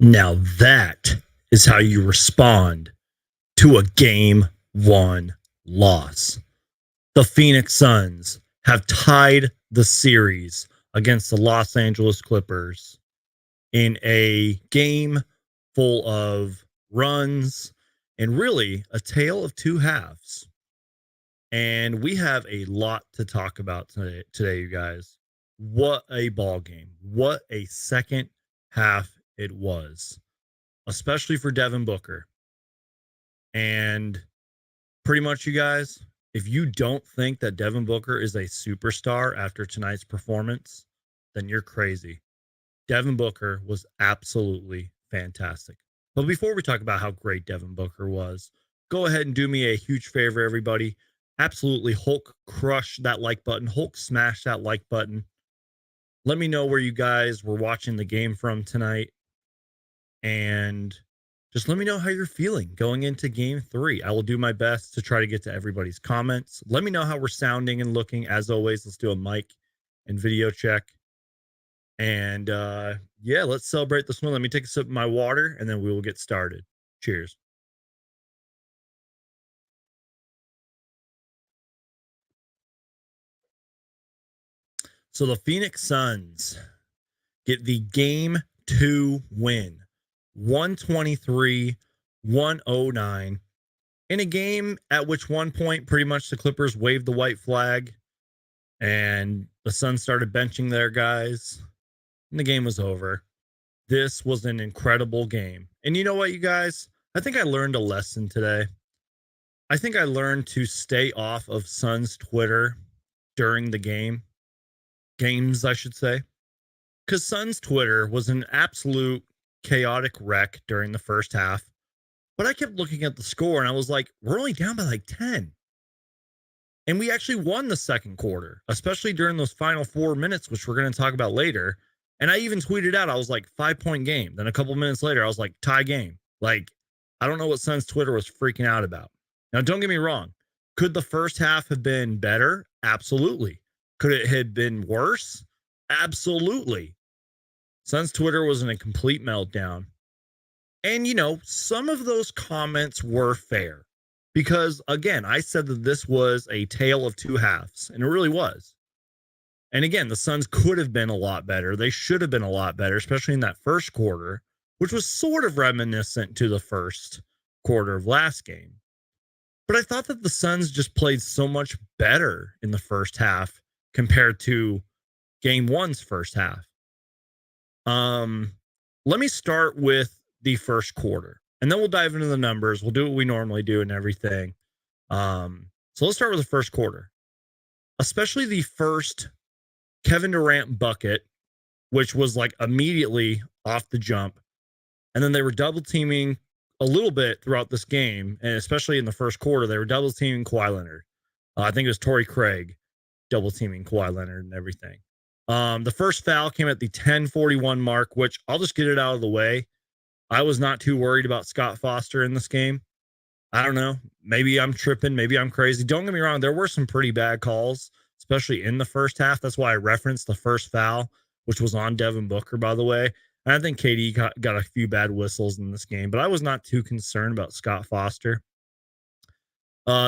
Now that is how you respond to a game one loss. The Phoenix Suns have tied the series against the Los Angeles Clippers in a game full of runs and really a tale of two halves. And we have a lot to talk about today, you guys. What a ball game. What a second half it was, especially for Devin Booker. And pretty much, you guys, if you don't think that Devin Booker is a superstar after tonight's performance, then you're crazy. Devin Booker was absolutely fantastic. But before we talk about how great Devin Booker was, go ahead and do me a huge favor, everybody. Absolutely Hulk crush that like button. Hulk smash that like button. Let me know where you guys were watching the game from tonight. And just let me know how you're feeling going into game 3. I will do my best to try to get to everybody's comments. Let me know how we're sounding and looking. As always, let's do a mic and video check. And yeah, let's celebrate this one. Let me take a sip of my water and then we will get started. Cheers. So the Phoenix Suns get the game 2 win, 123-109, in a game at which one point pretty much the Clippers waved the white flag and the Suns started benching their guys and the game was over. This was an incredible game. And you know what, you guys? I think I learned a lesson today. I think I learned to stay off of Suns Twitter during the games, I should say. Because Suns Twitter was an absolute chaotic wreck during the first half. But I kept looking at the score and I was like, we're only down by like 10. And we actually won the second quarter, especially during those final 4 minutes, which we're going to talk about later. And I even tweeted out, I was like, 5-point game. Then a couple minutes later, I was like, tie game. Like, I don't know what Suns Twitter was freaking out about. Now, don't get me wrong. Could the first half have been better? Absolutely. Could it have been worse? Absolutely. Suns Twitter was in a complete meltdown. And, you know, some of those comments were fair because, again, I said that this was a tale of two halves, and it really was. And again, the Suns could have been a lot better. They should have been a lot better, especially in that first quarter, which was sort of reminiscent to the first quarter of last game. But I thought that the Suns just played so much better in the first half compared to game one's first half. Let me start with the first quarter, and then we'll dive into the numbers. We'll do what we normally do and everything. So let's start with the first quarter, especially the first Kevin Durant bucket, which was like immediately off the jump. And then they were double teaming a little bit throughout this game, and especially in the first quarter, they were double teaming Kawhi Leonard. I think it was Torrey Craig double teaming Kawhi Leonard and everything. The first foul came at the 10:41 mark, which I'll just get it out of the way. I was not too worried about Scott Foster in this game. I don't know. Maybe I'm tripping. Maybe I'm crazy. Don't get me wrong. There were some pretty bad calls, especially in the first half. That's why I referenced the first foul, which was on Devin Booker, by the way. And I think KD got a few bad whistles in this game, but I was not too concerned about Scott Foster.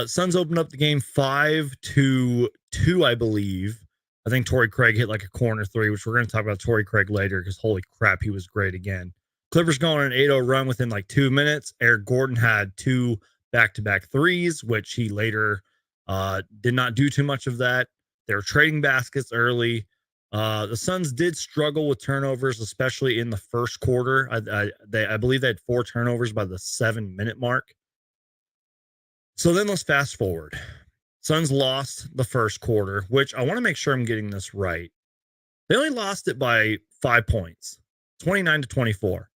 Suns opened up the game 5-2, I believe. I think Torrey Craig hit like a corner three, which we're going to talk about Torrey Craig later because holy crap, he was great again. Clippers going on an 8-0 run within like 2 minutes. Eric Gordon had 2 back-to-back threes, which he later did not do too much of that. They were trading baskets early. The Suns did struggle with turnovers, especially in the first quarter. I believe they had 4 turnovers by the 7-minute mark. So then let's fast forward. Suns lost the first quarter, which I want to make sure I'm getting this right. They only lost it by 5 points, 29-24.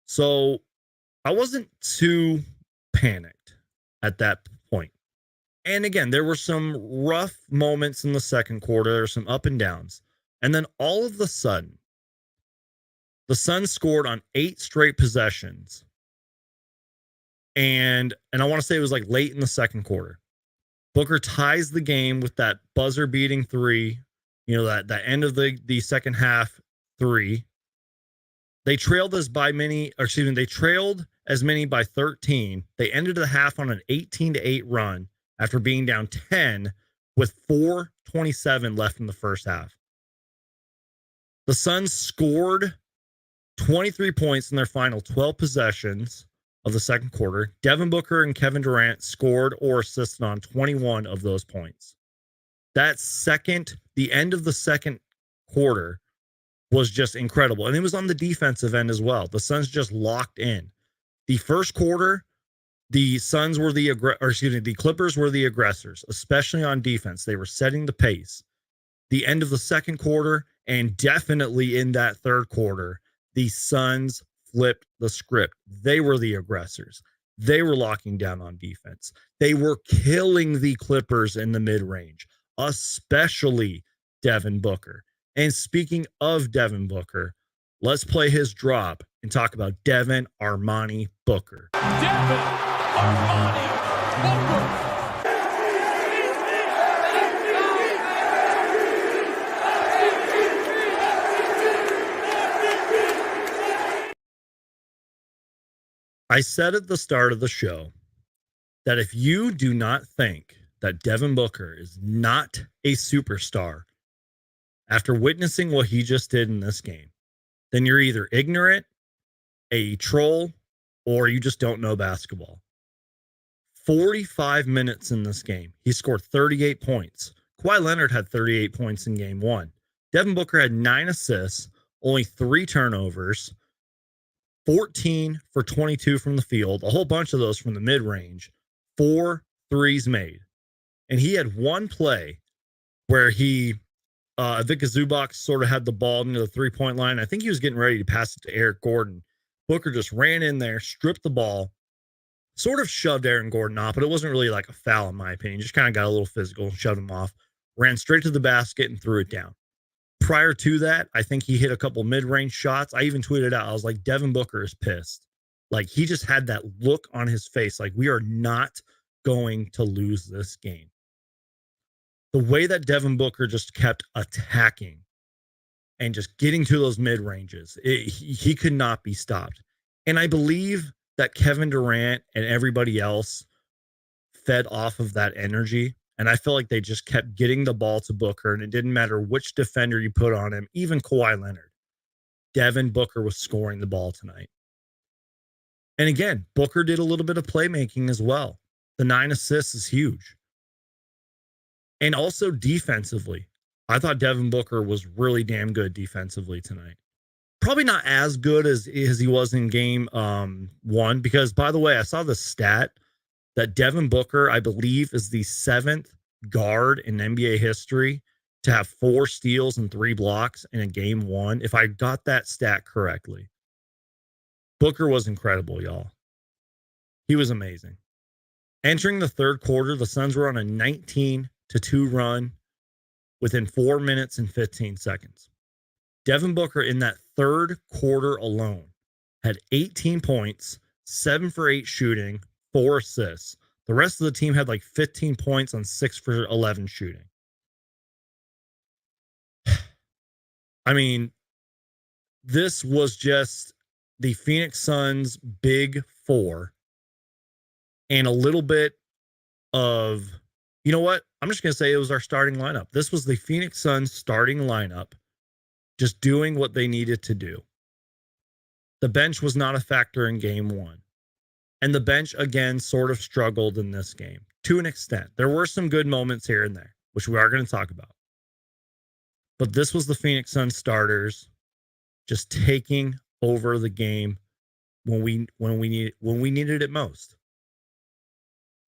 So I wasn't too panicked at that point. And again, there were some rough moments in the second quarter. There were some up and downs. And then all of a sudden, the Suns scored on 8 straight possessions. And I want to say it was like late in the second quarter. Booker ties the game with that buzzer beating 3, you know, that end of the second half 3. They trailed as many by 13. They ended the half on an 18-8 run after being down 10 with 4:27 left in the first half. The Suns scored 23 points in their final 12 possessions of the second quarter. Devin Booker and Kevin Durant scored or assisted on 21 of those points. The end of the second quarter was just incredible. And it was on the defensive end as well. The Suns just locked in. The first quarter, the Clippers were the aggressors, especially on defense. They were setting the pace. The end of the second quarter, and definitely in that third quarter, the Suns flipped the script. They were the aggressors. They were locking down on defense. They were killing the Clippers in the mid-range, especially Devin Booker. And speaking of Devin Booker, let's play his drop and talk about Devin Armani Booker. Devin Armani Booker. I said at the start of the show that if you do not think that Devin Booker is not a superstar after witnessing what he just did in this game, then you're either ignorant, a troll, or you just don't know basketball. 45 minutes in this game. He scored 38 points. Kawhi Leonard had 38 points in game one. Devin Booker had 9 assists, only 3 turnovers, 14 for 22 from the field, a whole bunch of those from the mid-range, 4 threes made. And he had one play where Ivica Zubac sort of had the ball into the three-point line. I think he was getting ready to pass it to Eric Gordon. Booker just ran in there, stripped the ball, sort of shoved Aaron Gordon off, but it wasn't really like a foul in my opinion. Just kind of got a little physical and shoved him off, ran straight to the basket and threw it down. Prior to that, I think he hit a couple mid-range shots. I even tweeted out, I was like, Devin Booker is pissed. Like, he just had that look on his face, like, we are not going to lose this game. The way that Devin Booker just kept attacking and just getting to those mid-ranges, he could not be stopped. And I believe that Kevin Durant and everybody else fed off of that energy. And I feel like they just kept getting the ball to Booker, and it didn't matter which defender you put on him, even Kawhi Leonard. Devin Booker was scoring the ball tonight. And again, Booker did a little bit of playmaking as well. The 9 assists is huge. And also defensively, I thought Devin Booker was really damn good defensively tonight. Probably not as good as he was in game 1, because, by the way, I saw the stat that Devin Booker, I believe, is the 7th guard in NBA history to have 4 steals and 3 blocks in a game 1. If I got that stat correctly, Booker was incredible, y'all. He was amazing. Entering the third quarter, the Suns were on a 19-2 run within 4 minutes and 15 seconds. Devin Booker in that third quarter alone had 18 points, 7 for 8 shooting, 4 assists. The rest of the team had like 15 points on 6 for 11 shooting. I mean, this was just the Phoenix Suns' big 4 and a little bit of, you know what? I'm just going to say it was our starting lineup. This was the Phoenix Suns starting lineup just doing what they needed to do. The bench was not a factor in game 1. And the bench, again, sort of struggled in this game to an extent. There were some good moments here and there, which we are going to talk about. But this was the Phoenix Suns starters just taking over the game when we needed it most.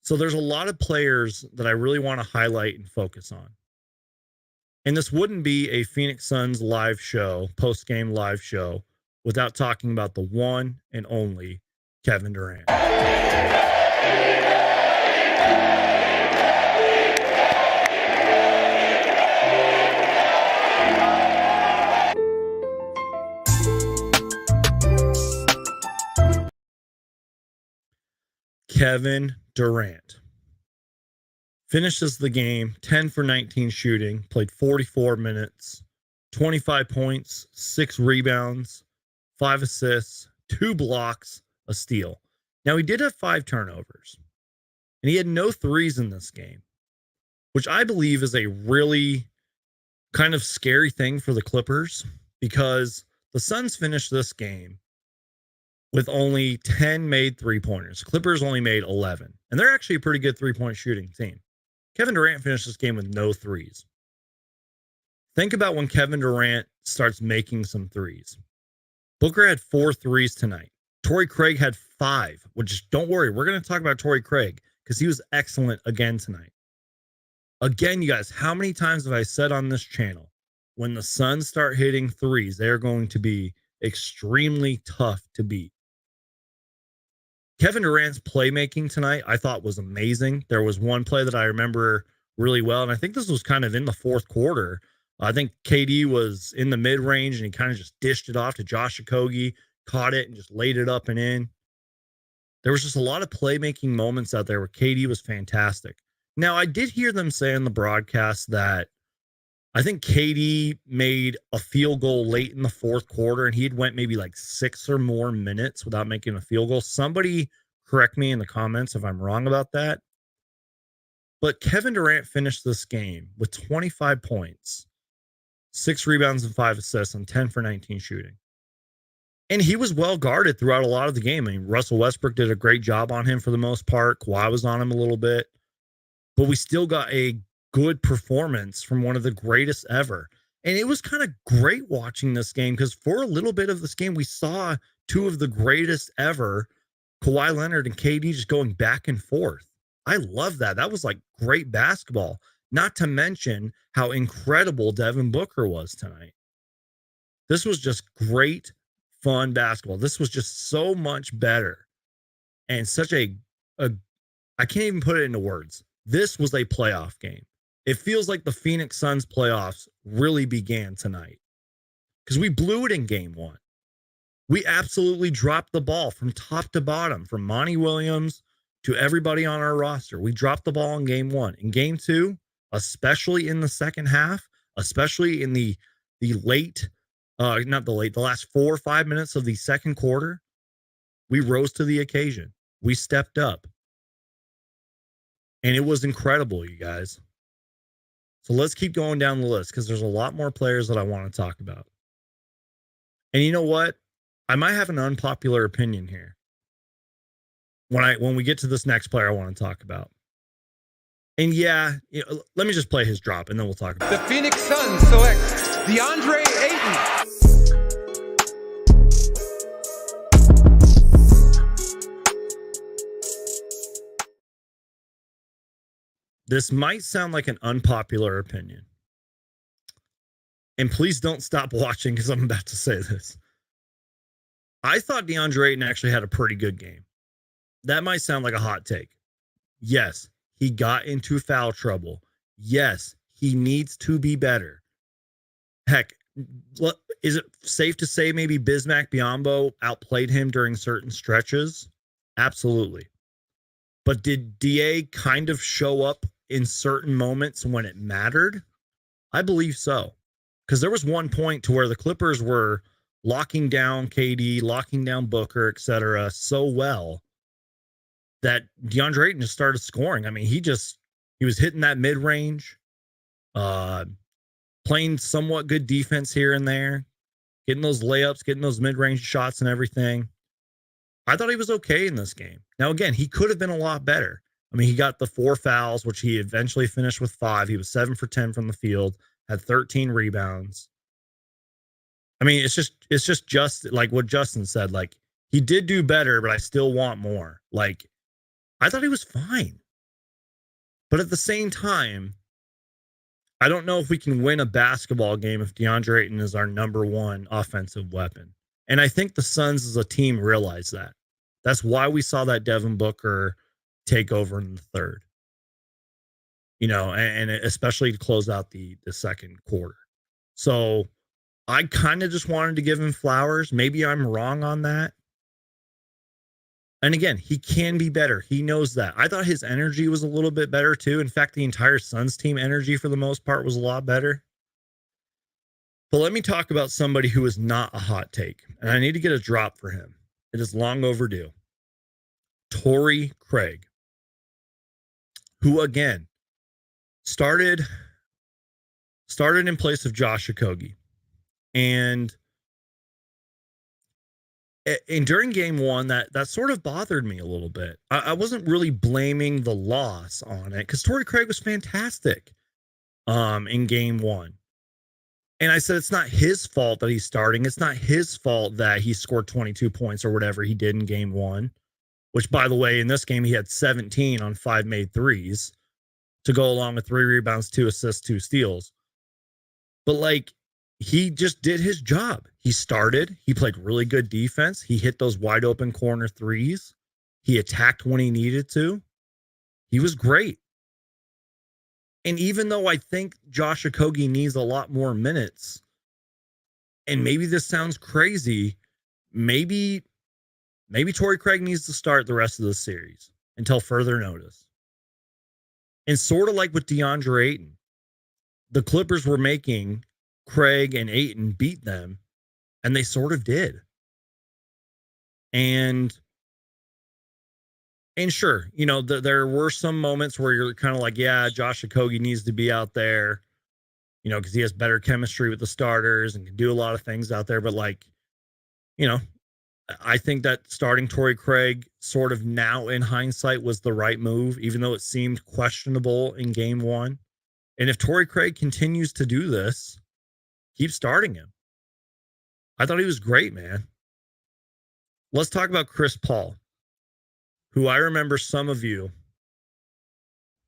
So there's a lot of players that I really want to highlight and focus on. And this wouldn't be a Phoenix Suns live show, post-game live show, without talking about the one and only Kevin Durant. Kevin Durant finishes the game 10 for 19 shooting, played 44 minutes, 25 points, 6 rebounds, 5 assists, 2 blocks, a steal. Now, he did have 5 turnovers, and he had no threes in this game, which I believe is a really kind of scary thing for the Clippers, because the Suns finished this game with only 10 made three-pointers. Clippers only made 11, and they're actually a pretty good three-point shooting team. Kevin Durant finished this game with no threes. Think about when Kevin Durant starts making some threes. Booker had 4 threes tonight. Torrey Craig had 5, which, don't worry, we're going to talk about Torrey Craig because he was excellent again tonight. Again, you guys, how many times have I said on this channel, when the Suns start hitting threes, they're going to be extremely tough to beat. Kevin Durant's playmaking tonight, I thought, was amazing. There was one play that I remember really well, and I think this was kind of in the fourth quarter. I think KD was in the mid-range, and he kind of just dished it off to Josh Okogie, caught it, and just laid it up and in. There was just a lot of playmaking moments out there where KD was fantastic. Now, I did hear them say in the broadcast that I think KD made a field goal late in the fourth quarter, and he'd went maybe like 6 or more minutes without making a field goal. Somebody correct me in the comments if I'm wrong about that. But Kevin Durant finished this game with 25 points, 6 rebounds and 5 assists, and 10 for 19 shooting. And he was well guarded throughout a lot of the game. I mean, Russell Westbrook did a great job on him for the most part. Kawhi was on him a little bit. But we still got a good performance from one of the greatest ever. And it was kind of great watching this game because for a little bit of this game, we saw 2 of the greatest ever, Kawhi Leonard and KD, just going back and forth. I love that. That was like great basketball. Not to mention how incredible Devin Booker was tonight. This was just great, fun basketball. This was just so much better. And such I can't even put it into words. This was a playoff game. It feels like the Phoenix Suns playoffs really began tonight because we blew it in game 1. We absolutely dropped the ball from top to bottom, from Monty Williams to everybody on our roster. We dropped the ball in game 1. In game 2, especially in the second half, especially in the last 4 or 5 minutes of the second quarter, we rose to the occasion. We stepped up. And it was incredible, you guys. So let's keep going down the list because there's a lot more players that I want to talk about. And you know what? I might have an unpopular opinion here when we get to this next player I want to talk about. And yeah, let me just play his drop and then we'll talk about it. The Phoenix Suns select Deandre Ayton. This might sound like an unpopular opinion. And please don't stop watching because I'm about to say this. I thought Deandre Ayton actually had a pretty good game. That might sound like a hot take. Yes, he got into foul trouble. Yes, he needs to be better. Heck, is it safe to say maybe Bismack Biyombo outplayed him during certain stretches? Absolutely. But did DA kind of show up in certain moments when it mattered? I believe so. Because there was one point to where the Clippers were locking down KD, locking down Booker, etc. so well that Deandre Ayton just started scoring. I mean, he was hitting that mid-range, playing somewhat good defense here and there, getting those layups, getting those mid-range shots and everything. I thought he was okay in this game. Now, again, he could have been a lot better. I mean, he got the 4 fouls, which he eventually finished with 5. He was 7 for 10 from the field, had 13 rebounds. I mean, it's just like what Justin said. Like, he did do better, but I still want more. Like, I thought he was fine. But at the same time, I don't know if we can win a basketball game if Deandre Ayton is our number 1 offensive weapon. And I think the Suns as a team realize that. That's why we saw that Devin Booker take over in the third. And especially to close out the second quarter. So I kind of just wanted to give him flowers. Maybe I'm wrong on that. And again, he can be better. He knows that. I thought his energy was a little bit better too. In fact, the entire Suns team energy for the most part was a lot better. But let me talk about somebody who is not a hot take, and I need to get a drop for him. It is long overdue. Torrey Craig, who again started in place of Josh Okogie. And during game one, that sort of bothered me a little bit. I wasn't really blaming the loss on it because Torrey Craig was fantastic in game one. And I said it's not his fault that he's starting. It's not his fault that he scored 22 points or whatever he did in game one, which, by the way, in this game, he had 17 on 5 made threes to go along with 3 rebounds, 2 assists, 2 steals. But, like, he just did his job. He started. He played really good defense. He hit those wide open corner threes. He attacked when he needed to. He was great. And even though I think Josh Okogie needs a lot more minutes, and maybe this sounds crazy, maybe Torrey Craig needs to start the rest of the series until further notice. And sort of like with Deandre Ayton, the Clippers were making Craig and Ayton beat them, and they sort of did. And sure, you know, there were some moments where you're kind of like, yeah, Josh Okogie needs to be out there, you know, because he has better chemistry with the starters and can do a lot of things out there. But, like, you know, I think that starting Torrey Craig sort of now in hindsight was the right move, even though it seemed questionable in game one. And if Torrey Craig continues to do this, keep starting him. I thought he was great, man. Let's talk about Chris Paul, who I remember some of you,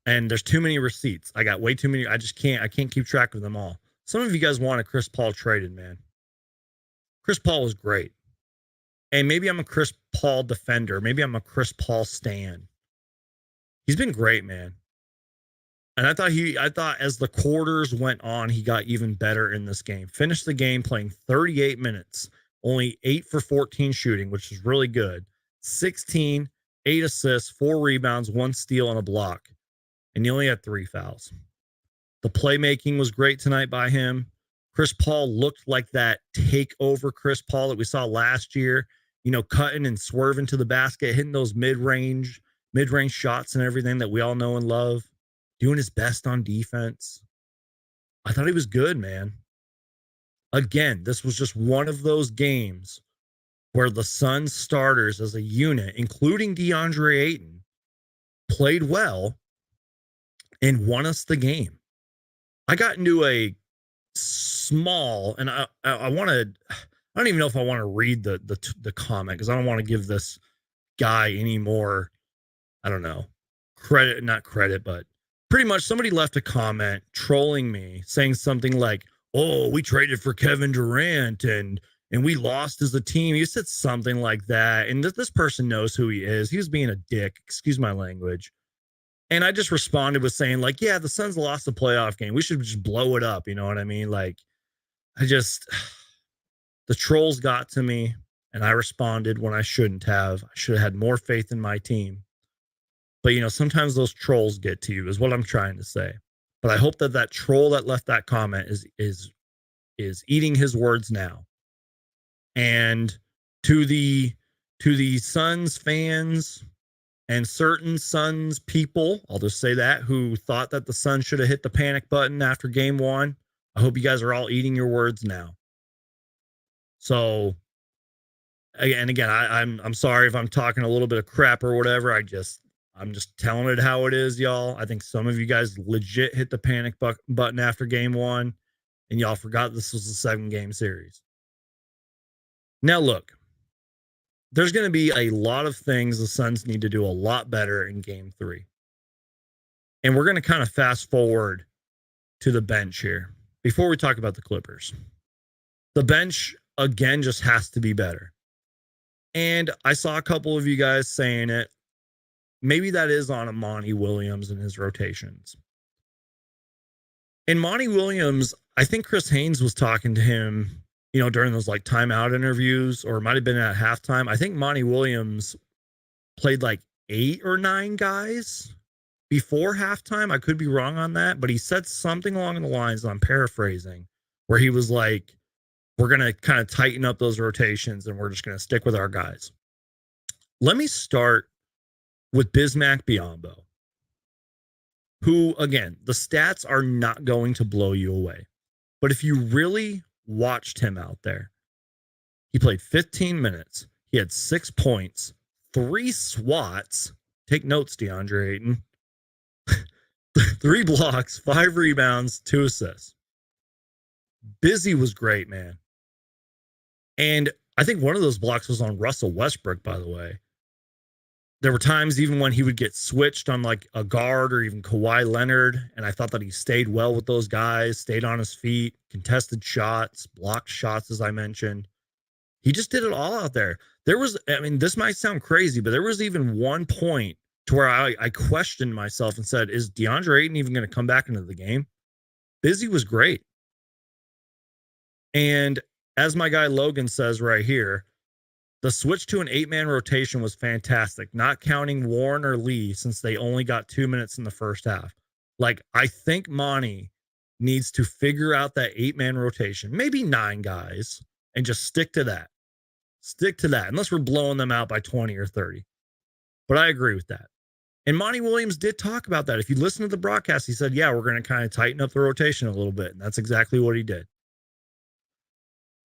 and there's too many receipts. I got way too many. I can't keep track of them all. Some of you guys wanted Chris Paul traded, man. Chris Paul was great. And maybe I'm a Chris Paul defender. Maybe I'm a Chris Paul stan. He's been great, man. And I thought as the quarters went on, he got even better in this game. Finished the game playing 38 minutes, only 8 for 14 shooting, which is really good. 16, 8 assists, 4 rebounds, 1 steal, and a block. And he only had 3 fouls. The playmaking was great tonight by him. Chris Paul looked like that takeover Chris Paul that we saw last year, you know, cutting and swerving to the basket, hitting those mid-range shots and everything that we all know and love, doing his best on defense. I thought he was good, man. Again, this was just one of those games where the Suns starters as a unit, including Deandre Ayton, played well and won us the game. I got into a small, and I don't even know if I want to read the comment because I don't want to give this guy any more, I don't know, not credit, but pretty much somebody left a comment trolling me saying something like, oh, we traded for Kevin Durant and we lost as a team. He said something like that. And this person knows who he is. He was being a dick, excuse my language. And I just responded with saying, like, yeah, the Suns lost the playoff game. We should just blow it up. You know what I mean? Like, the trolls got to me and I responded when I shouldn't have. I should have had more faith in my team. But, you know, sometimes those trolls get to you is what I'm trying to say. But I hope that troll that left that comment is eating his words now. And to the Suns fans and certain Suns people, I'll just say that, who thought that the Suns should have hit the panic button after game one, I hope you guys are all eating your words now. So, again, I'm sorry if I'm talking a little bit of crap or whatever. I'm just telling it how it is, y'all. I think some of you guys legit hit the panic button after game one, and y'all forgot this was a 7-game series. Now, look, there's going to be a lot of things the Suns need to do a lot better in game 3. And we're going to kind of fast forward to the bench here before we talk about the Clippers. The bench, again, just has to be better. And I saw a couple of you guys saying it. Maybe that is on Monty Williams and his rotations. And Monty Williams, I think Chris Haynes was talking to him, you know, during those like timeout interviews, or it might have been at halftime. I think Monty Williams played like 8 or 9 guys before halftime. I could be wrong on that, but he said something along the lines, I'm paraphrasing, where he was like, we're going to kind of tighten up those rotations and we're just going to stick with our guys. Let me start with Bismack Biyombo, who, again, the stats are not going to blow you away. But if you really watched him out there, he played 15 minutes. He had 6 points, 3 swats. Take notes, Deandre Ayton. 3 blocks, 5 rebounds, 2 assists. Busy was great, man. And I think one of those blocks was on Russell Westbrook, by the way. There were times even when he would get switched on like a guard or even Kawhi Leonard, and I thought that he stayed well with those guys, stayed on his feet, contested shots, blocked shots, as I mentioned. He just did it all out there. There was, I mean, this might sound crazy, but there was even one point to where I questioned myself and said, is Deandre Ayton even going to come back into the game? Busy was great. And as my guy Logan says right here, the switch to an 8-man rotation was fantastic, not counting Warren or Lee since they only got 2 minutes in the first half. Like, I think Monty needs to figure out that 8-man rotation, maybe 9 guys, and just stick to that. Stick to that, unless we're blowing them out by 20 or 30. But I agree with that. And Monty Williams did talk about that. If you listen to the broadcast, he said, yeah, we're going to kind of tighten up the rotation a little bit. And that's exactly what he did.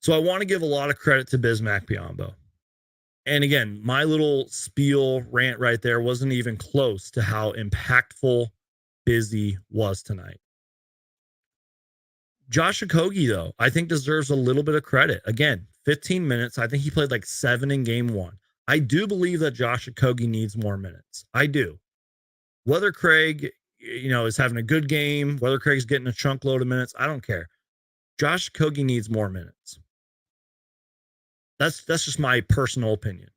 So I want to give a lot of credit to Bismack Biyombo. And again, my little spiel rant right there wasn't even close to how impactful Busy was tonight. Josh Okogie, though, I think deserves a little bit of credit. Again, 15 minutes. I think he played like 7 in game 1. I do believe that Josh Okogie needs more minutes. I do. Whether Craig, is having a good game, whether Craig's getting a chunk load of minutes, I don't care. Josh Okogie needs more minutes. That's just my personal opinion.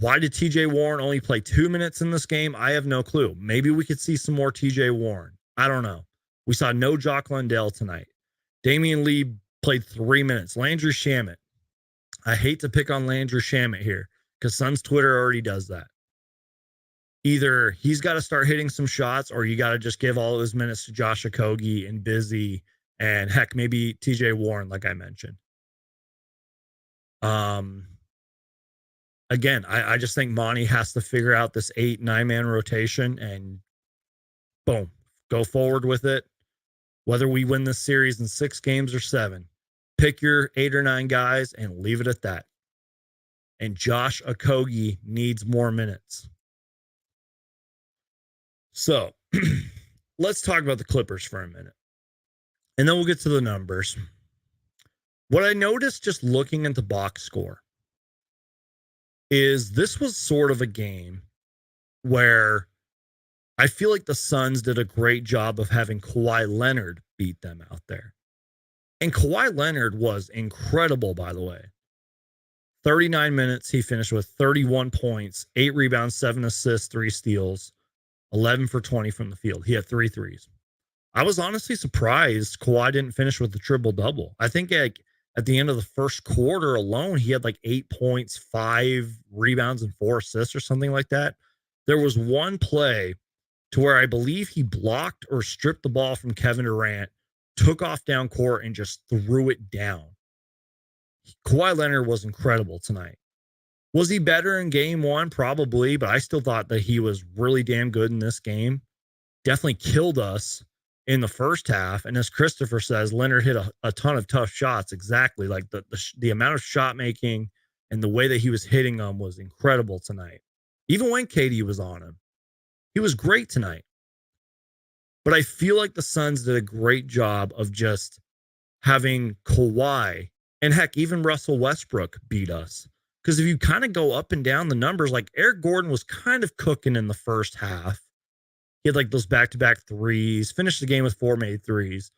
Why did TJ Warren only play 2 minutes in this game? I have no clue. Maybe we could see some more TJ Warren. I don't know. We saw no Jock Landale tonight. Damian Lee played 3 minutes. Landry Shamet. I hate to pick on Landry Shamet here because Suns Twitter already does that. Either he's got to start hitting some shots or you got to just give all of his minutes to Josh Okogie and Busy and heck, maybe TJ Warren, like I mentioned. Again, I just think Monty has to figure out this 8-9-man rotation and boom, go forward with it. Whether we win this series in 6 games or 7, pick your 8 or 9 guys and leave it at that. And Josh Okogie needs more minutes. So let's talk about the Clippers for a minute. And then we'll get to the numbers. What I noticed just looking at the box score is this was sort of a game where I feel like the Suns did a great job of having Kawhi Leonard beat them out there. And Kawhi Leonard was incredible, by the way. 39 minutes, he finished with 31 points, 8 rebounds, 7 assists, 3 steals, 11 for 20 from the field. He had 3 threes. I was honestly surprised Kawhi didn't finish with the triple-double. I think at the end of the first quarter alone, he had like 8 points, 5 rebounds, and 4 assists or something like that. There was one play to where I believe he blocked or stripped the ball from Kevin Durant, took off down court, and just threw it down. Kawhi Leonard was incredible tonight. Was he better in game 1? Probably, but I still thought that he was really damn good in this game. Definitely killed us in the first half. And as Christopher says, Leonard hit a ton of tough shots. Exactly. Like the amount of shot making and the way that he was hitting them was incredible tonight. Even when KD was on him, he was great tonight. But I feel like the Suns did a great job of just having Kawhi and heck, even Russell Westbrook beat us. Because if you kind of go up and down the numbers, like Eric Gordon was kind of cooking in the first half. He had like those back-to-back threes, finished the game with 4 made threes.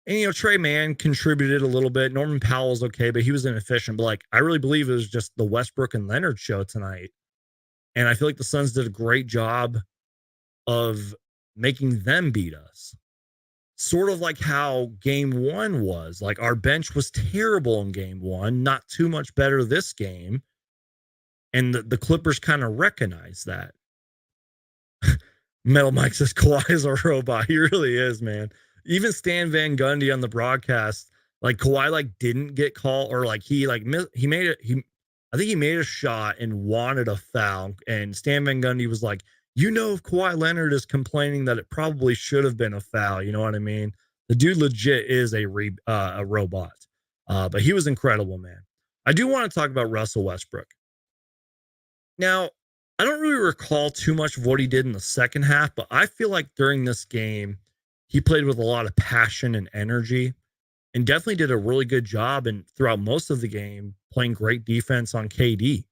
And, Trey Mann contributed a little bit. Norman Powell's okay, but he was inefficient. But like, I really believe it was just the Westbrook and Leonard show tonight. And I feel like the Suns did a great job of making them beat us. Sort of like how game 1 was. Like our bench was terrible in game 1, not too much better this game. And the Clippers kind of recognize that. Metal Mike says Kawhi is a robot. He really is, man. even Stan Van Gundy on the broadcast, like Kawhi like didn't get called, or like he like he made it. I think he made a shot and wanted a foul, and Stan Van Gundy was like, if Kawhi Leonard is complaining that it probably should have been a foul, you know what I mean? The dude legit is a robot, but he was incredible, man. I do want to talk about Russell Westbrook. Now, I don't really recall too much of what he did in the second half, but I feel like during this game, he played with a lot of passion and energy, and definitely did a really good job, and throughout most of the game, playing great defense on KD.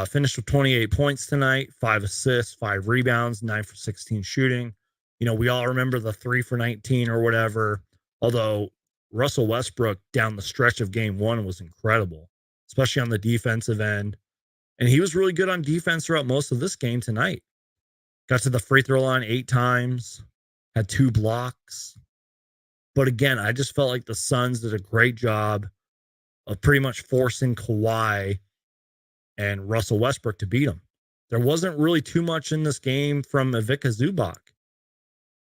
Finished with 28 points tonight, 5 assists, 5 rebounds, 9 for 16 shooting. We all remember the 3 for 19 or whatever. Although Russell Westbrook down the stretch of game 1 was incredible, especially on the defensive end. And he was really good on defense throughout most of this game tonight. Got to the free throw line 8 times, had 2 blocks. But again, I just felt like the Suns did a great job of pretty much forcing Kawhi and Russell Westbrook to beat him. There wasn't really too much in this game from Ivica Zubac.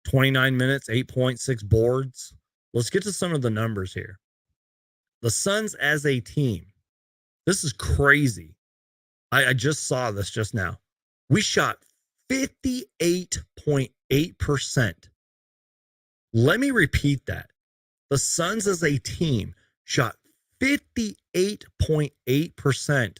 29 minutes, 8.6 boards. Let's get to some of the numbers here. The Suns as a team, this is crazy. I just saw this just now. We shot 58.8%. Let me repeat that. The Suns as a team shot 58.8%.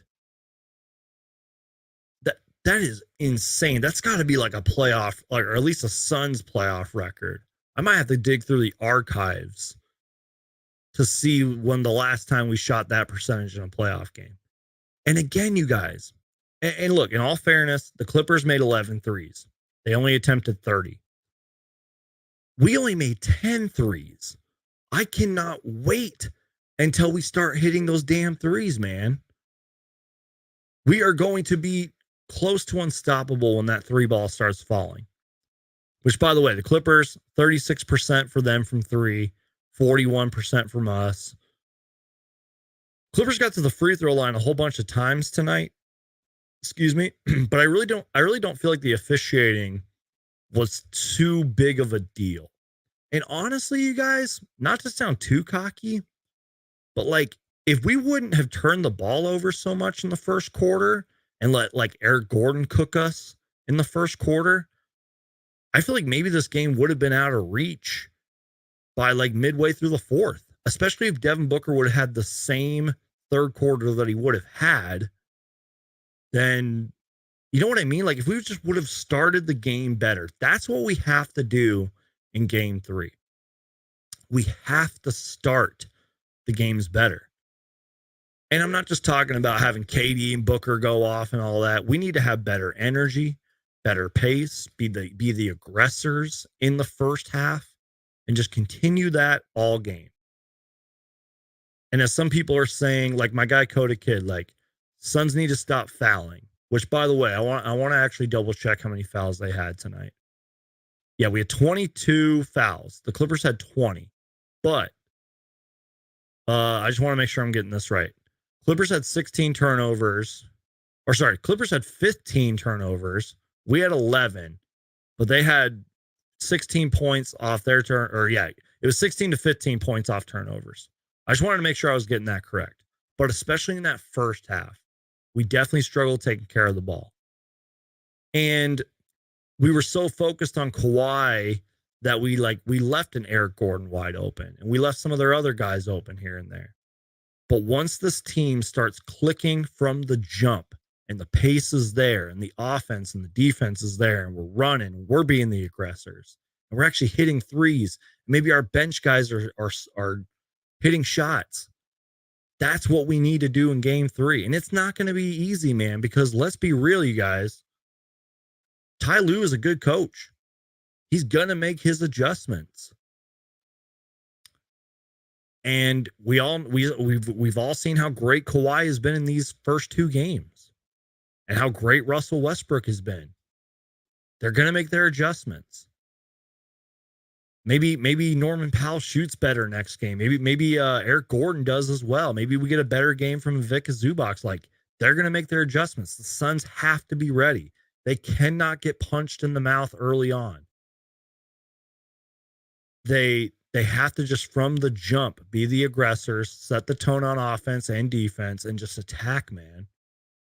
That is insane. That's got to be like a playoff, or at least a Suns playoff record. I might have to dig through the archives to see when the last time we shot that percentage in a playoff game. And again, you guys, and look, in all fairness, the Clippers made 11 threes. They only attempted 30. We only made 10 threes. I cannot wait until we start hitting those damn threes, man. We are going to be close to unstoppable when that 3 ball starts falling. Which, by the way, the Clippers, 36% for them from 3, 41% from us. Clippers got to the free throw line a whole bunch of times tonight. Excuse me, but I really don't feel like the officiating was too big of a deal. And honestly, you guys, not to sound too cocky, but like if we wouldn't have turned the ball over so much in the first quarter and let like Eric Gordon cook us in the first quarter, I feel like maybe this game would have been out of reach by like midway through the fourth, especially if Devin Booker would have had the same third quarter that he would have had. Then, you know what I mean? Like if we just would have started the game better, that's what we have to do in game 3. We have to start the games better. And I'm not just talking about having KD and Booker go off and all that. We need to have better energy, better pace, be the aggressors in the first half, and just continue that all game. And as some people are saying, like my guy Coda Kid, like Suns need to stop fouling. Which, by the way, I want to actually double check how many fouls they had tonight. Yeah, we had 22 fouls. The Clippers had 20, but I just want to make sure I'm getting this right. Clippers had 16 turnovers, or sorry, Clippers had 15 turnovers. We had 11, but they had 16 points off their turn, or yeah, it was 16 to 15 points off turnovers. I just wanted to make sure I was getting that correct. But especially in that first half, we definitely struggled taking care of the ball. And we were so focused on Kawhi that we left an Eric Gordon wide open, and we left some of their other guys open here and there. But once this team starts clicking from the jump and the pace is there and the offense and the defense is there and we're running, we're being the aggressors and we're actually hitting threes. Maybe our bench guys are hitting shots. That's what we need to do in game 3. And it's not going to be easy, man, because let's be real, you guys. Ty Lue is a good coach. He's going to make his adjustments. And we've all seen how great Kawhi has been in these first 2 games and how great Russell Westbrook has been. They're going to make their adjustments. Maybe Norman Powell shoots better next game. Maybe Eric Gordon does as well. Maybe we get a better game from Ivica Zubac. Like, they're going to make their adjustments. The Suns have to be ready. They cannot get punched in the mouth early on. they have to just from the jump be the aggressors, set the tone on offense and defense, and just attack, man,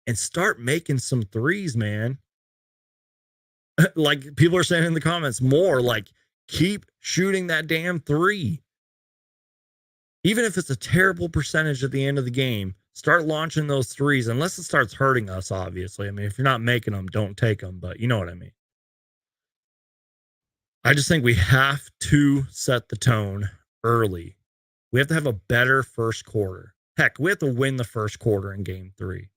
and start making some threes, man. Like people are saying in the comments, more like keep shooting that damn three. Even if it's a terrible percentage at the end of the game, start launching those threes, unless it starts hurting us, obviously. I mean, if you're not making them, don't take them, but you know what I mean. I just think we have to set the tone early. We have to have a better first quarter. Heck, we have to win the first quarter in game 3.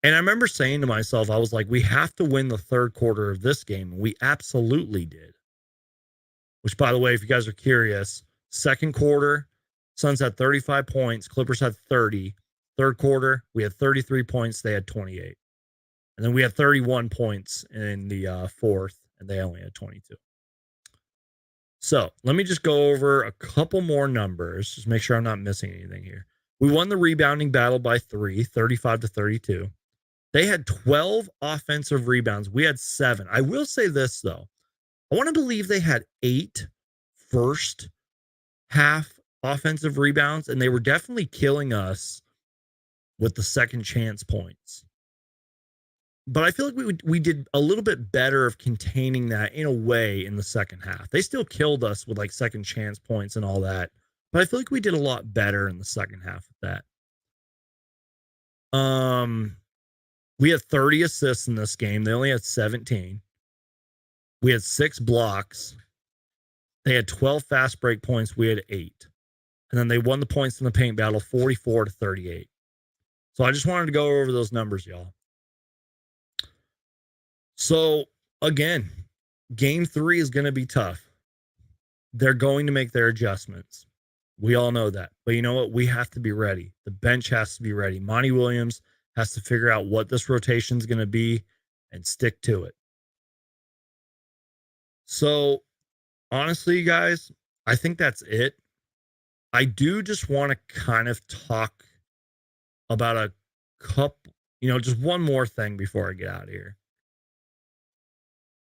And I remember saying to myself, I was like, we have to win the third quarter of this game. And we absolutely did. Which, by the way, if you guys are curious, second quarter, Suns had 35 points. Clippers had 30. Third quarter, we had 33 points. They had 28. And then we had 31 points in the fourth, and they only had 22. So let me just go over a couple more numbers. Just make sure I'm not missing anything here. We won the rebounding battle by 3, 35-32. They had 12 offensive rebounds. We had 7. I will say this, though. I want to believe they had 8 first half offensive rebounds, and they were definitely killing us with the second chance points. But I feel like we did a little bit better of containing that in a way in the second half. They still killed us with like second chance points and all that, but I feel like we did a lot better in the second half of that. We had 30 assists in this game. They only had 17. We had 6 blocks. They had 12 fast break points. We had 8. And then they won the points in the paint battle 44-38. So I just wanted to go over those numbers, y'all. So again, game 3 is going to be tough. They're going to make their adjustments. We all know that. But you know what? We have to be ready. The bench has to be ready. Monty Williams has to figure out what this rotation is going to be and stick to it. So honestly, you guys, I think that's it. I do just want to kind of talk about a couple, just one more thing before I get out of here.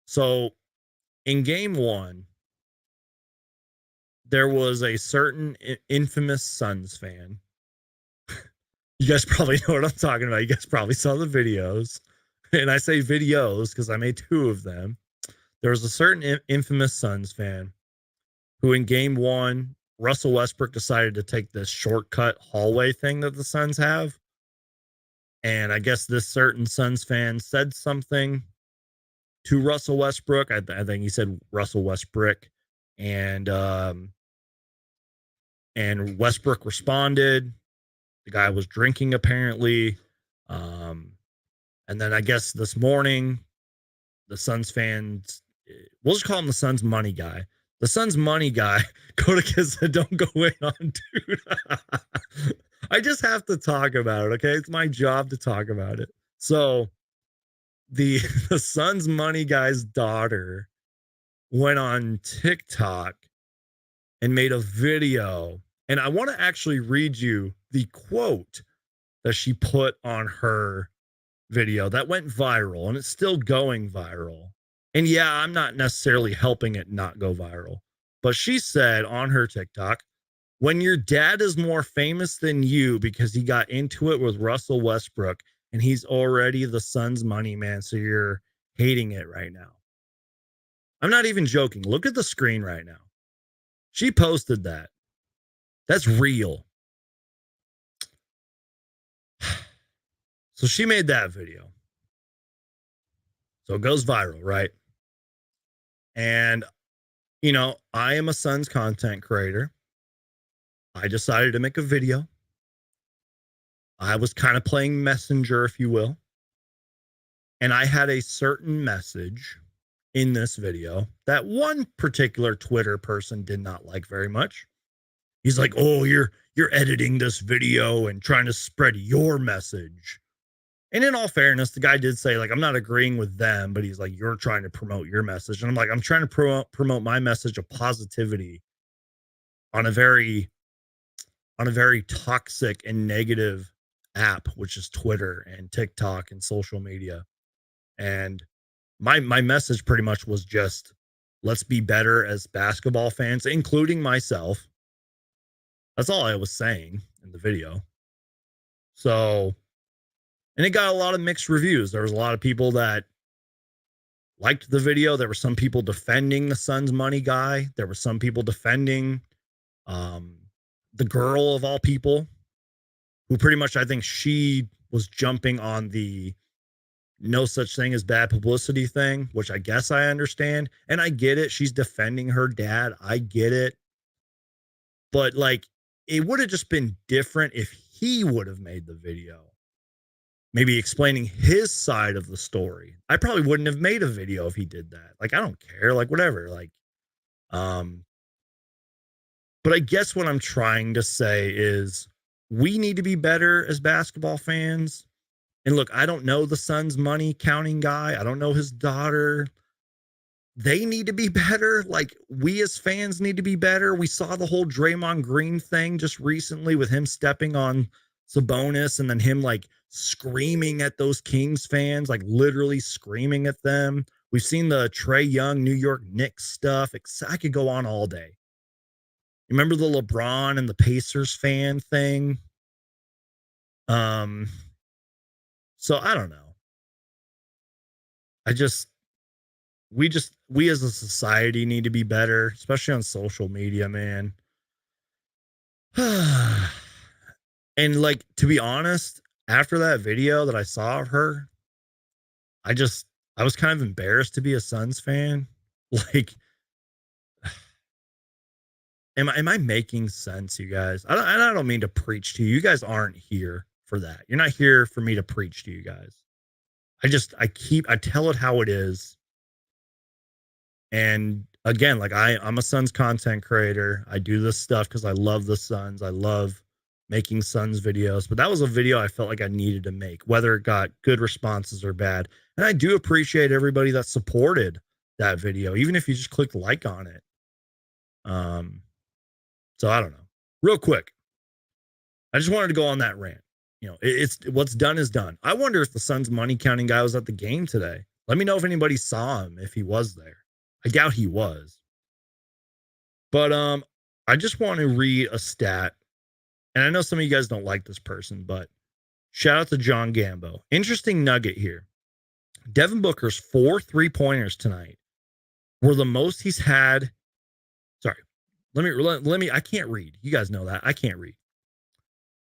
So in game 1, there was a certain infamous Suns fan. You guys probably know what I'm talking about. You guys probably saw the videos. And I say videos because I made 2 of them. There was a certain infamous Suns fan who in game 1, Russell Westbrook decided to take this shortcut hallway thing that the Suns have. And I guess this certain Suns fan said something to Russell Westbrook. I think he said Russell Westbrook. And Westbrook responded. The guy was drinking, apparently. And then I guess this morning, the Suns fans, we'll just call him the Suns money guy. The Suns money guy, go to kids that don't go in on, dude. I just have to talk about it, okay? It's my job to talk about it. So the Suns money guy's daughter went on TikTok and made a video. And I want to actually read you the quote that she put on her video that went viral, and it's still going viral. And yeah, I'm not necessarily helping it not go viral, but she said on her TikTok, when your dad is more famous than you because he got into it with Russell Westbrook and he's already the Suns money man, so you're hating it right now. I'm not even joking. Look at the screen right now. She posted that. That's real. So she made that video. So it goes viral, right? And, I am a Suns content creator. I decided to make a video. I was kind of playing messenger, if you will. And I had a certain message in this video that one particular Twitter person did not like very much. He's like, oh, you're editing this video and trying to spread your message. And in all fairness, the guy did say, like, I'm not agreeing with them, but he's like, you're trying to promote your message. And I'm like, I'm trying to promote my message of positivity on a very toxic and negative app, which is Twitter and TikTok and social media. And my message pretty much was just let's be better as basketball fans, including myself. That's all I was saying in the video. So, and it got a lot of mixed reviews. There was a lot of people that liked the video. There were some people defending the Suns money guy. There were some people defending the girl of all people, who pretty much, I think she was jumping on the no such thing as bad publicity thing, which I guess I understand. And I get it. She's defending her dad. I get it. But like, it would have just been different if he would have made the video, maybe explaining his side of the story. I probably wouldn't have made a video if he did that. Like, I don't care, like, whatever. Like, but I guess what I'm trying to say is we need to be better as basketball fans. And look, I don't know the Suns money counting guy. I don't know his daughter. They need to be better. Like, we as fans need to be better. We saw the whole Draymond Green thing just recently with him stepping on Sabonis and then him like screaming at those Kings fans, like literally screaming at them. We've seen the Trae Young New York Knicks stuff. I could go on all day. Remember the LeBron and the Pacers fan thing? So I don't know. We as a society need to be better, especially on social media, man. And like, to be honest, after that video that I saw of her, I was kind of embarrassed to be a Suns fan. Like, am I making sense, you guys? I don't mean to preach to you. You guys aren't here for that. You're not here for me to preach to you guys. I tell it how it is. And again, like I'm a Suns content creator. I do this stuff because I love the Suns. I love making Suns videos. But that was a video I felt like I needed to make, whether it got good responses or bad. And I do appreciate everybody that supported that video, even if you just clicked like on it. So I don't know. Real quick, I just wanted to go on that rant. You know, it's what's done is done. I wonder if the Suns money counting guy was at the game today. Let me know if anybody saw him, if he was there. I doubt he was. But I just want to read a stat. And I know some of you guys don't like this person, but shout out to John Gambo. Interesting nugget here. Devin Booker's 4 3-pointers tonight were the most he's had. Sorry. Let me, I can't read. You guys know that. I can't read.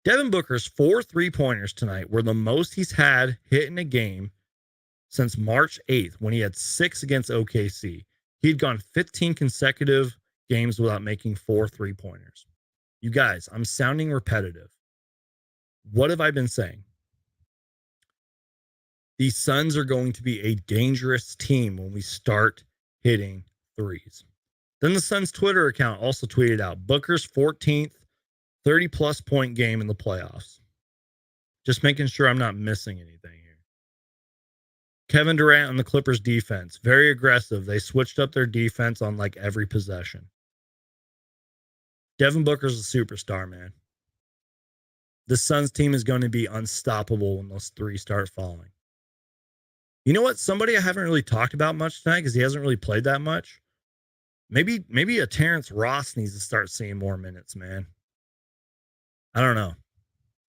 Devin Booker's 4 3-pointers tonight were the most he's had hit in a game since March 8th, when he had 6 against OKC. He'd gone 15 consecutive games without making 4 3-pointers. You guys, I'm sounding repetitive. What have I been saying? The Suns are going to be a dangerous team when we start hitting threes. Then the Suns Twitter account also tweeted out Booker's 14th 30-plus point game in the playoffs. Just making sure I'm not missing anything here. Kevin Durant on the Clippers defense. Very aggressive. They switched up their defense on like every possession. Devin Booker's a superstar, man. The Suns team is going to be unstoppable when those threes start falling. You know what? Somebody I haven't really talked about much tonight because he hasn't really played that much. Maybe a Terrence Ross needs to start seeing more minutes, man. I don't know.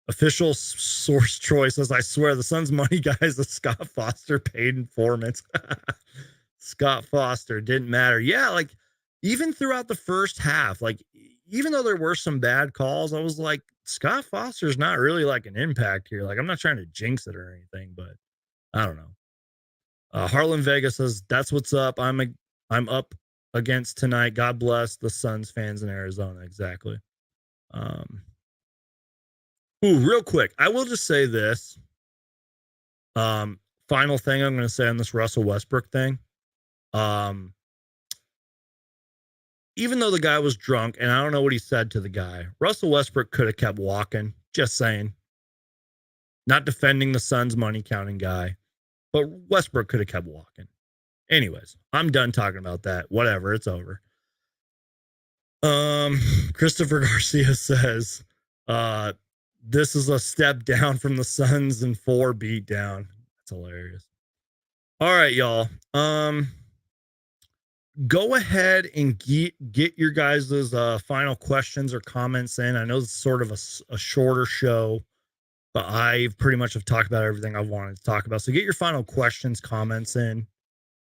Official source choice says, I swear the Suns money guy is a Scott Foster paid informant. Scott Foster, didn't matter. Yeah, like even throughout the first half, like even though there were some bad calls, I was like, Scott Foster's not really like an impact here. Like I'm not trying to jinx it or anything, but I don't know. Harlan Vega says, that's what's up. I'm up against tonight. God bless the Suns fans in Arizona. Exactly. Real quick, I will just say this. Final thing I'm going to say on this Russell Westbrook thing. Even though the guy was drunk, and I don't know what he said to the guy, Russell Westbrook could have kept walking. Just saying. Not defending the Suns money counting guy, but Westbrook could have kept walking. Anyways, I'm done talking about that. Whatever, it's over. Christopher Garcia says, this is a step down from the Suns and 4 beat down. That's hilarious. All right, y'all. go ahead and get your guys' final questions or comments in. I know it's sort of a shorter show, but I've pretty much have talked about everything I wanted to talk about. So get your final questions, comments in.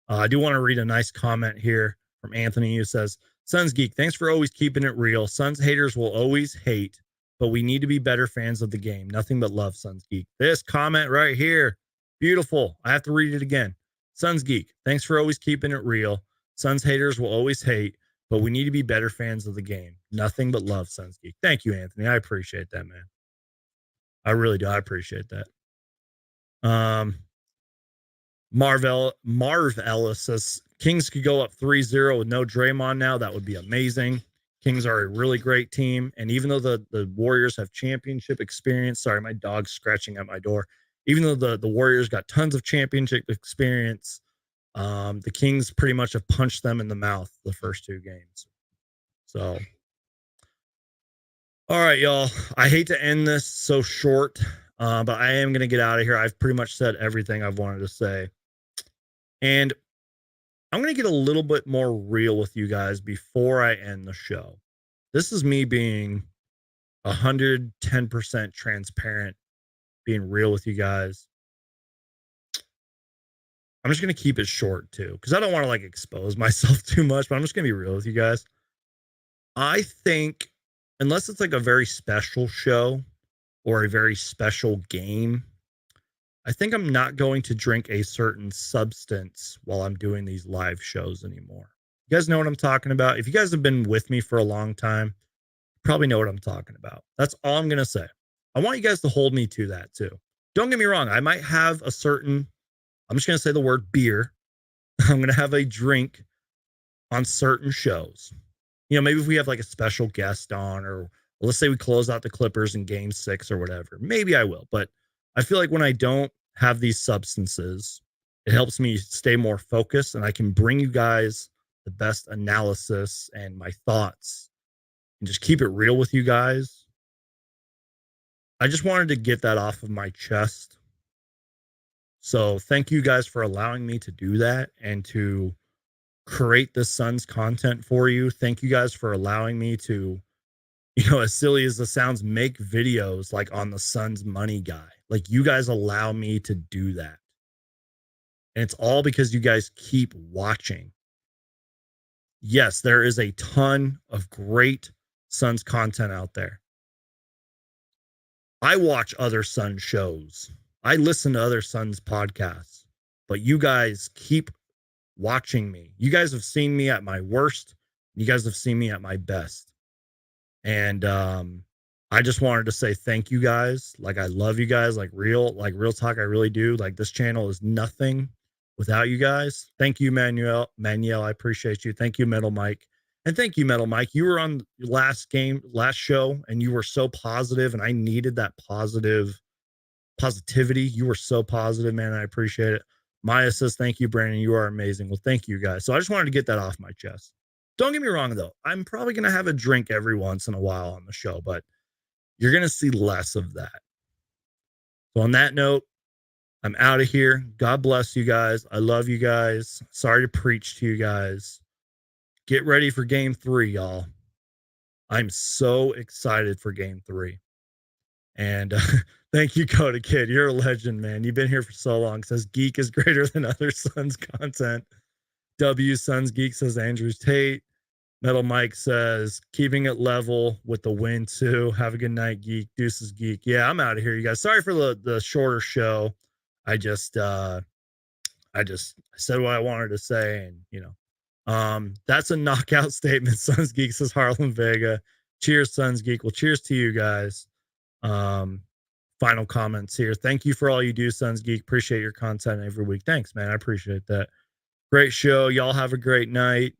I do want to read a nice comment here from Anthony who says, Suns Geek, thanks for always keeping it real. Suns haters will always hate, but we need to be better fans of the game. Nothing but love, Suns Geek. This comment right here, beautiful. I have to read it again. Suns Geek, thanks for always keeping it real. Suns haters will always hate, but we need to be better fans of the game. Nothing but love, Suns Geek. Thank you, Anthony. I appreciate that, man. I really do. I appreciate that. Marv Ellis says Kings could go up 3-0 with no Draymond now. That would be amazing. Kings are a really great team. And even though the Warriors have championship experience, sorry, my dog's scratching at my door. Even though the Warriors got tons of championship experience, the Kings pretty much have punched them in the mouth the first two games. So, all right, y'all. I hate to end this so short, but I am going to get out of here. I've pretty much said everything I've wanted to say. And I'm going to get a little bit more real with you guys before I end the show. This is me being 110% transparent, being real with you guys. I'm just going to keep it short too, because I don't want to like expose myself too much, but I'm just going to be real with you guys. I think unless it's like a very special show or a very special game, I think I'm not going to drink a certain substance while I'm doing these live shows anymore. You guys know what I'm talking about? If you guys have been with me for a long time, you probably know what I'm talking about. That's all I'm going to say. I want you guys to hold me to that too. Don't get me wrong. I might have a certain, I'm just going to say the word beer. I'm going to have a drink on certain shows. You know, maybe if we have like a special guest on, or let's say we close out the Clippers in game 6 or whatever, maybe I will. But I feel like when I don't have these substances, it helps me stay more focused and I can bring you guys the best analysis and my thoughts and just keep it real with you guys. I just wanted to get that off of my chest. So thank you guys for allowing me to do that and to create the Suns content for you. Thank you guys for allowing me to, you know, as silly as it sounds, make videos like on the Suns Money Guy. Like, you guys allow me to do that. And it's all because you guys keep watching. Yes, there is a ton of great Suns content out there. I watch other Suns shows. I listen to other Suns podcasts. But you guys keep watching me. You guys have seen me at my worst. You guys have seen me at my best. And I just wanted to say thank you guys. Like, I love you guys, like real talk. I really do. Like, this channel is nothing without you guys. Thank you, Manuel. I appreciate you. Thank you, Metal Mike. And thank you, Metal Mike. You were on last show, and you were so positive, and I needed that positivity. You were so positive, man. I appreciate it. Maya says, thank you, Brandon. You are amazing. Well, thank you guys. So I just wanted to get that off my chest. Don't get me wrong, though. I'm probably going to have a drink every once in a while on the show, but you're going to see less of that. So on that note, I'm out of here. God bless you guys. I love you guys. Sorry to preach to you guys. Get ready for game 3, y'all. I'm so excited for game 3. And thank you, Coda Kid. You're a legend, man. You've been here for so long. Says Geek is greater than other Suns content. W Suns Geek says Andrews Tate. Metal Mike says, keeping it level with the win too. Have a good night, Geek. Deuces, Geek. Yeah, I'm out of here, you guys. Sorry for the shorter show. I said what I wanted to say, and you know, that's a knockout statement. Suns Geek says Harlem Vega. Cheers, Suns Geek. Well, cheers to you guys. Final comments here. Thank you for all you do, Suns Geek. Appreciate your content every week. Thanks, man. I appreciate that. Great show. Y'all have a great night.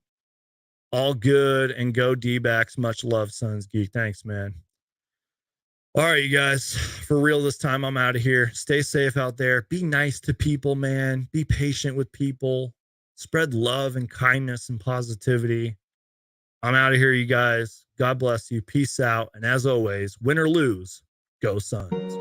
All good, and go D-backs. Much love, Suns Geek. Thanks, man. All right, you guys. For real this time, I'm out of here. Stay safe out there. Be nice to people, man. Be patient with people. Spread love and kindness and positivity. I'm out of here, you guys. God bless you. Peace out. And as always, win or lose, go Suns.